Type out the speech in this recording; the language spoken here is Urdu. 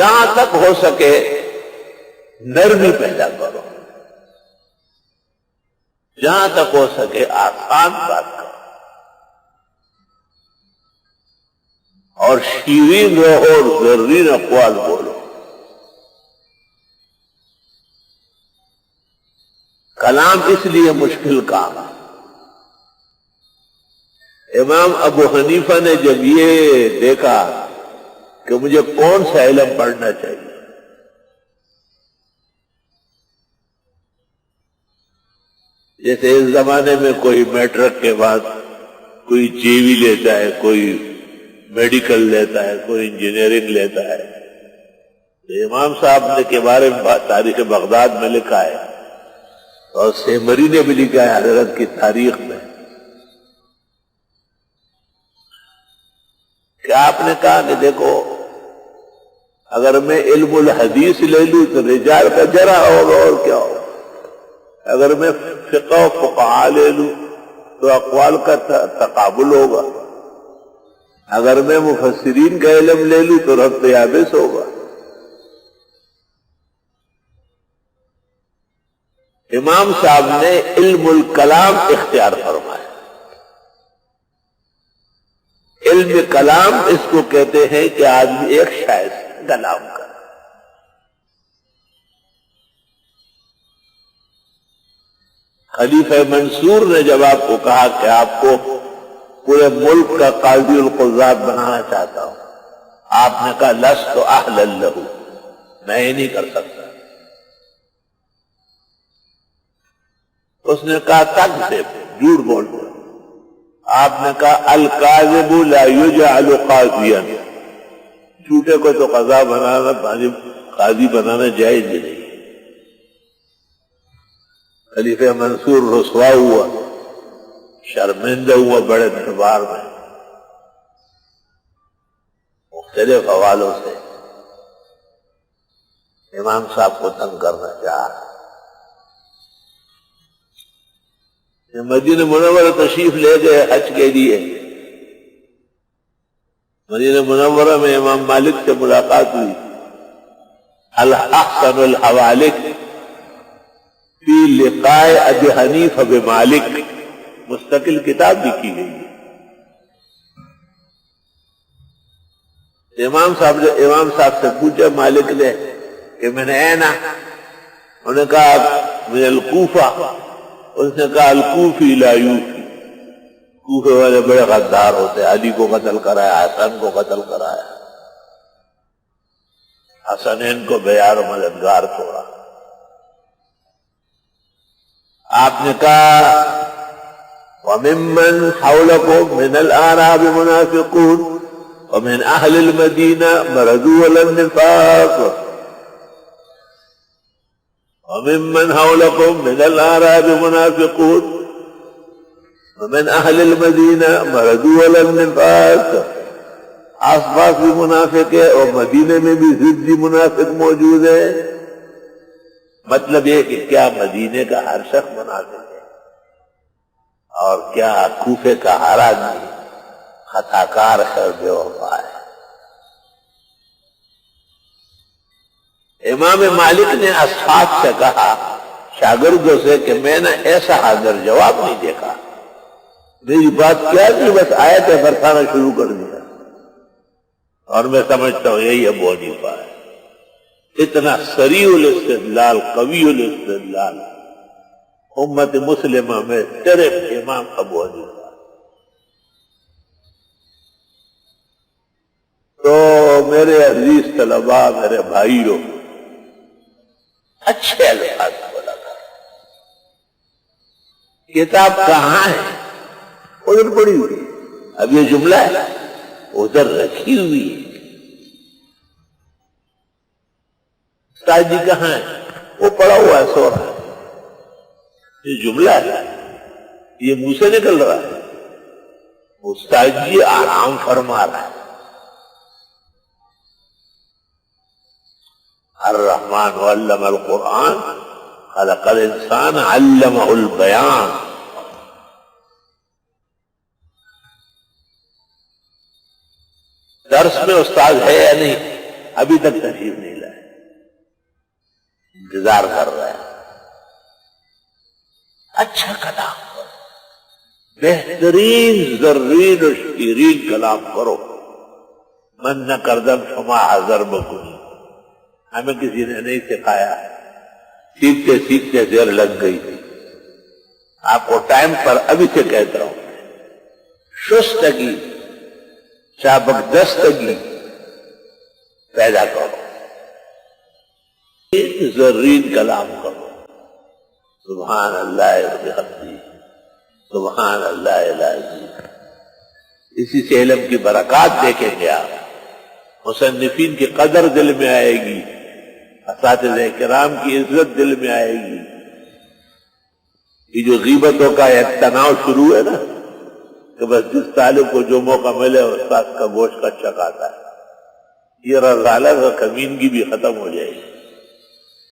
جہاں تک ہو سکے نرمی پیدا کرو، جہاں تک ہو سکے آسان بات کرو، اور شیرین رہو اور زرین اقوال بولو۔ کلام اس لیے مشکل کام ہے۔ امام ابو حنیفہ نے جب یہ دیکھا کہ مجھے کون سا علم پڑھنا چاہیے، جیسے اس زمانے میں کوئی میٹرک کے بعد کوئی جے وی لیتا ہے، کوئی میڈیکل لیتا ہے، کوئی انجینئرنگ لیتا ہے، تو امام صاحب نے کے بارے میں تاریخ بغداد میں لکھا ہے، اور سیمری نے بھی لکھا ہے حضرت کی تاریخ میں، کہ آپ نے کہا کہ دیکھو اگر میں علم الحدیث لے لوں تو رجال کا جرا ہوگا اور کیا ہوگا، اگر میں فقہ و فقہاء لے لوں تو اقوال کا تقابل ہوگا، اگر میں مفسرین کا علم لے لوں تو ربط یابس ہوگا۔ امام صاحب نے علم الکلام اختیار فرمایا۔ علم کلام اس کو کہتے ہیں کہ آدمی ایک شاعر سے کلام کرے۔ خلیفہ منصور نے جب آپ کو کہا کہ آپ کو پورے ملک کا قاضی القضات بنانا چاہتا ہوں، آپ نے کہا لست اہلا لہ، میں یہ نہیں کر سکتا۔ اس نے کہا تکذب، جھوٹ بولتے، آپ نے کہا الکاذب لا یجعل قاضیا، جھوٹے کو تو قاضی بنانا جائز ہی نہیں۔ خلیفہ منصور رسوا ہوا، شرمندہ ہوا بڑے دربار میں، مختلف حوالوں سے امام صاحب کو تنگ کرنا چاہا۔ مدینہ منورہ تشریف لے گئے حج کے لیے، مدینہ منورہ میں امام مالک سے ملاقات ہوئی۔ الاحسن الحوالک فی لقاء ابی حنیفہ بمالک، مستقل کتاب بھی کی گئی ہے۔ امام صاحب سے پوچھا مالک نے کہ میں نے اینا، انہوں نے کہا من الکوفہ، اس نے کہا الکوفی لا یوفی، کوفے والے بڑے غدار ہوتے، علی کو قتل کرایا، حسن کو قتل کرایا، حسنین کو بیار و مددگار چھوڑا۔ آپ نے کہا وَمِمَّنْ حَوْلَكُمْ مِنَ الْأَعْرَابِ مُنَافِقُونَ وَمِنْ أَهْلِ الْمَدِينَةِ مَرَدُوا عَلَى النِّفَاقِ وَمِمَّنْ حَوْلَكُمْ مِنَ الْأَعْرَابِ مُنَافِقُونَ وَمِنْ أَهْلِ الْمَدِينَةِ مَرَدُوا عَلَى النِّفَاقِ، آس پاس بھی منافق ہے اور مدینے میں بھی ضدی منافق موجود ہے۔ مطلب یہ کہ کیا مدینے کا ہر شخص منافق ہے اور کیا کوفے کا ہر آدمی خطا کار ہے اور بے وفا ہے۔ امام مالک نے اصحاب سے کہا، شاگردوں سے، کہ میں نے ایسا حاضر جواب نہیں دیکھا، میری بات کیا تھی، بس آیتیں برسانا شروع کر دیا، اور میں سمجھتا ہوں یہی ابو حنیفہ ہے۔ اتنا سریع الاستدلال، قوی الاستدلال، امت مسلمہ میں صرف امام ابو حنیفہ۔ تو میرے عزیز طلباء، میرے بھائیوں، اچھے الفاظ بولا کر۔ کتاب کہاں ہے؟ ادھر پڑی ہوئی، اب یہ جملہ ہے ادھر رکھی ہوئی ہے۔ استاد جی کہاں ہے؟ وہ پڑا ہوا ہے، سو رہا ہے۔ یہ جملہ ہے، یہ منہ سے نکل رہا ہے، استاد جی آرام فرما رہا ہے۔ الرحمن علم القرآن خلق الانسان علمہ البیان۔ درس میں استاد ہے یا نہیں؟ ابھی تک تشریف نہیں لائے، انتظار کر رہے ہیں۔ اچھا کلام کرو، بہترین زرین و شیرین کلام کرو۔ من نہ کردم فما حضر بکنی، ہمیں کسی نے نہیں سکھایا، سیکھتے سیکھتے دیر لگ گئی تھی۔ آپ کو ٹائم پر ابھی سے کہتا ہوں، شستگی چابکدستگی پیدا کرو، زرین کلام کرو۔ سبحان اللہ وبحمدہ، سبحان اللہ العظیم۔ اسی سے علم کی برکات دیکھیں گے آپ، مصنفین کی قدر دل میں آئے گی، اساتذہ کرام کی عزت دل میں آئے گی۔ یہ جو غیبتوں کا ایک تناؤ شروع ہے نا کہ بس جس طالب کو جو موقع ملے استاد کا گوشت کا چکاتا ہے، یہ رضالت اور کمینگی بھی ختم ہو جائے گی۔